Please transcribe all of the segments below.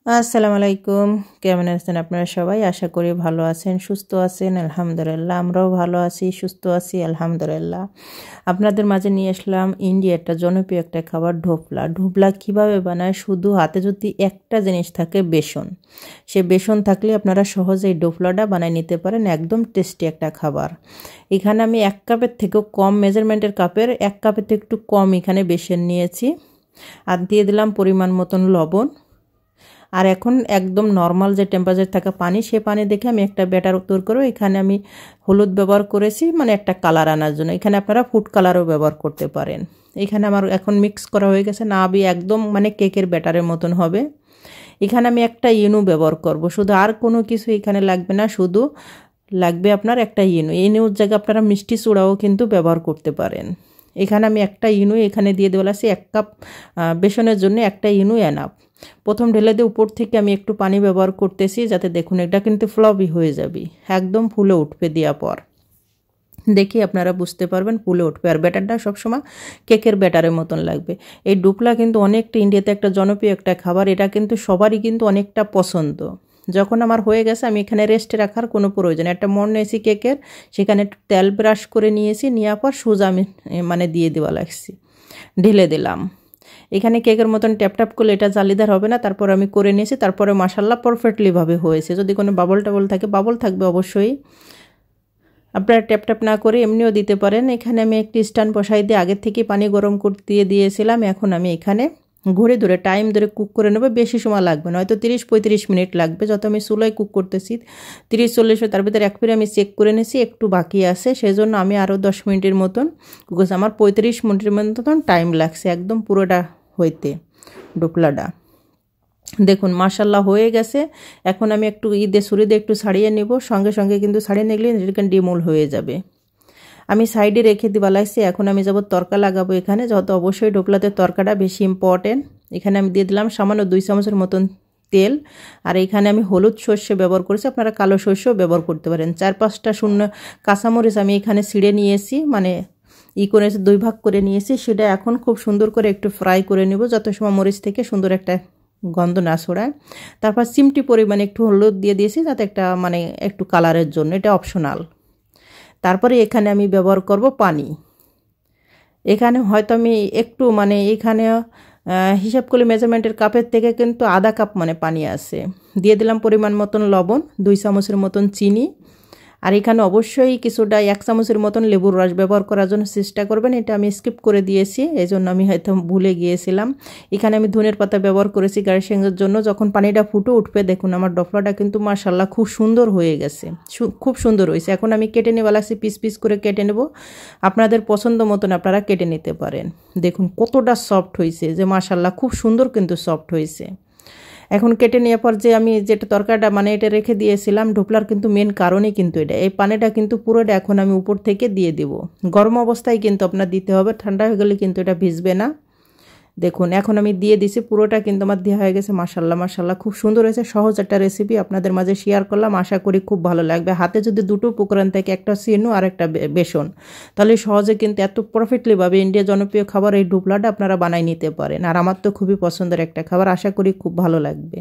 আসসালামু আলাইকুম। কেমন আছেন আপনারা সবাই? আশা করি ভালো আছেন, সুস্থ আছেন। আলহামদুলিল্লাহ আমরাও ভালো আছি, সুস্থ আছি আলহামদুলিল্লাহ। আপনাদের মাঝে নিয়ে আসলাম ইন্ডিয়ার একটা জনপ্রিয় একটা খাবার ঢোকলা। ঢোকলা কিভাবে বানায়? শুধু হাতে যদি একটা জিনিস থাকে, বেসন। সে বেসন থাকলে আপনারা সহজেই ঢোকলাটা বানিয়ে নিতে পারেন। একদম টেস্টি একটা খাবার। এখানে আমি 1 কাপের থেকেও কম, মেজারমেন্টের কাপের 1 কাপের থেকে একটু কম এখানে বেসন নিয়েছি। আর দিয়ে দিলাম পরিমাণ মতন লবণ। আর এখন একদম নর্মাল যে টেম্পারেচার থাকা পানি, সে পানি দেখে আমি একটা ব্যাটার তৈরি করব। এখানে আমি হলুদ ব্যবহার করেছি, মানে একটা কালার আনার জন্য। এখানে আপনারা ফুড কালারও ব্যবহার করতে পারেন। এখানে আমার এখন মিক্স করা হয়ে গেছে, না আমি একদম মানে কেকের ব্যাটারের মতন হবে। এখানে আমি একটা ইনু ব্যবহার করব, শুধু আর কোনো কিছু এখানে লাগবে না, শুধু লাগবে আপনার একটা ইনুর জায়গায় আপনারা মিষ্টি চূড়াও কিন্তু ব্যবহার করতে পারেন। এখানে আমি একটা ইনু এখানে দিয়ে দেওয়া আছে। 1 কাপ বেসনের জন্য একটা ইনু এনাফ। প্রথম ঢেলে দিয়ে উপর থেকে আমি একটু পানি ব্যবহার করতেছি, যাতে দেখুন এটা কিন্তু ফ্লপি হয়ে যাবে, একদম ফুলে উঠবে। দেওয়ার পর দেখি আপনারা বুঝতে পারবেন ফুলে উঠবে। আর ব্যাটারটা সবসময় কেকের ব্যাটারের মতন লাগবে। এই ঢোকলা কিন্তু অনেকটা ইন্ডিয়াতে একটা জনপ্রিয় একটা খাবার। এটা কিন্তু সবারই কিন্তু অনেকটা পছন্দ। যখন আমার হয়ে গেছে, আমি এখানে রেস্টে রাখার কোনো প্রয়োজন। একটা মন নিয়েছি কেকের, সেখানে একটু তেল ব্রাশ করে নিয়েছি, নেওয়ার পর সোজা আমি মানে দিয়ে দেওয়া লাগছি, ঢেলে দিলাম। এখানে কেকের মতন ট্যাপ করলে এটা জালিদার হবে না। তারপর আমি করে নিয়েছি, তারপরে মাশাল্লাহ পারফেক্টলিভাবে হয়েছে। যদি কোনো বাবল টাবল থাকে, বাবল থাকবে অবশ্যই, আপনারা ট্যাপ না করে এমনিও দিতে পারেন। এখানে আমি একটি স্ট্যান্ড বসাই দিয়ে আগের থেকে পানি গরম করতে দিয়েছিলাম। এখন আমি এখানে ঘুরে ধরে টাইম ধরে কুক করে নেব। বেশি সময় লাগবে না, হয়তো 30-35 মিনিট লাগবে। যত আমি চুলায় কুক করতেছি 30-40, তার ভিতরে এক ফিরে আমি চেক করে নিয়েছি একটু বাকি আছে, সেজন্য আমি আরও 10 মিনিটের মতন কুক করছি। আমার 35 মিনিটের মতন টাইম লাগছে একদম পুরোটা হইতে ঢোকলাটা। দেখুন মাশাল্লাহ হয়ে গেছে। এখন আমি একটু ছুরি দিয়ে একটু ছাড়িয়ে নেব। সঙ্গে সঙ্গে কিন্তু ছাড়িয়ে নিলে এটা ডিমোল হয়ে যাবে। আমি সাইডে রেখে দিবা লাগছি। এখন আমি যাব তরকা লাগাবো এখানে, যত অবশ্যই ঢোকলাতে তরকাটা বেশি ইম্পর্টেন্ট। এখানে আমি দিয়ে দিলাম সামান্য 2 চামচের মতন তেল। আর এখানে আমি হলুদ সর্ষে ব্যবহার করেছি, আপনারা কালো সর্ষেও ব্যবহার করতে পারেন। 4-5টা শূন্য কাঁচামরিচ আমি এখানে ছিঁড়ে নিয়েছি, মানে করে 2 ভাগ করে নিয়েছি। সেটা এখন খুব সুন্দর করে একটু ফ্রাই করে নেব, যত সময় মরিচ থেকে সুন্দর একটা গন্ধ না ছড়ায়। তারপর চিমটি পরিমাণে একটু হলুদ দিয়ে দিয়েছি, যাতে একটা মানে একটু কালারের জন্য, এটা অপশনাল। তারপরে এখানে আমি ব্যবহার করব পানি। এখানে হয়তো আমি একটু মানে এখানে হিসাব করলে মেজারমেন্টের কাপের থেকে কিন্তু আধা কাপ মানে পানি আছে। দিয়ে দিলাম পরিমাণ মতন লবণ, 2 চামচের মতন চিনি। আর এখানে অবশ্যই কিছুটা 1 চামচের মতন লেবুর রস ব্যবহার করার জন্য চেষ্টা করবেন। এটা আমি স্কিপ করে দিয়েছি, এই জন্য আমি হয়তো ভুলে গিয়েছিলাম। এখানে আমি ধনের পাতা ব্যবহার করেছি গার্নিশিংয়ের জন্য। যখন পানিটা ফুটে উঠবে, দেখুন আমার ঢোকলাটা কিন্তু মাশাল্লাহ খুব সুন্দর হয়ে গেছে, খুব সুন্দর হয়েছে। এখন আমি কেটে নেওয়া লাগছে, পিস পিস করে কেটে নেব। আপনাদের পছন্দ মতন আপনারা কেটে নিতে পারেন। দেখুন কতটা সফট হয়েছে, যে মাশাল্লাহ খুব সুন্দর কিন্তু সফট হয়েছে। এখন কেটে নেওয়ার পর যে আমি যেটা তরকারিটা মানে এটা রেখে দিয়েছিলাম, ঢোকলার কিন্তু মেন কারণই কিন্তু এটা। এই পানিটা কিন্তু পুরোটা এখন আমি উপর থেকে দিয়ে দেব। গরম অবস্থায় কিন্তু আপনার দিতে হবে, ঠান্ডা হয়ে গেলে কিন্তু এটা ভিজবে না। দেখুন এখন আমি দিয়ে দিছি, পুরোটা কিন্তু আমার দেওয়া হয়ে গেছে। মাশাল্লাহ মাশাল্লাহ খুব সুন্দর হয়েছে। সহজ একটা রেসিপি আপনাদের মাঝে শেয়ার করলাম, আশা করি খুব ভালো লাগবে। হাতে যদি 2টো উপকরণ থাকে, একটা সিনু আর একটা বেসন, তাহলে সহজে কিন্তু এত পারফেক্টলিভাবে ইন্ডিয়া জনপ্রিয় খাবার এই ঢোকলাটা আপনারা বানাই নিতে পারেন। আর আমার তো খুবই পছন্দের একটা খাবার, আশা করি খুব ভালো লাগবে।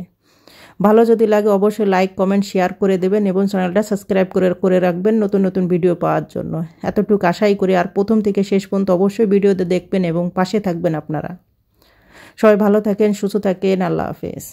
ভালো যদি লাগে অবশ্যই লাইক কমেন্ট শেয়ার করে দেবেন, এবং চ্যানেলটা সাবস্ক্রাইব করে রাখবেন নতুন নতুন ভিডিও পাওয়ার জন্য। এতটুকু আশাই করি। আর প্রথম থেকে শেষ পর্যন্ত অবশ্যই ভিডিওতে দেখবেন এবং পাশে থাকবেন আপনারা। সবাই ভালো থাকেন, সুস্থ থাকেন। আল্লাহ হাফেজ।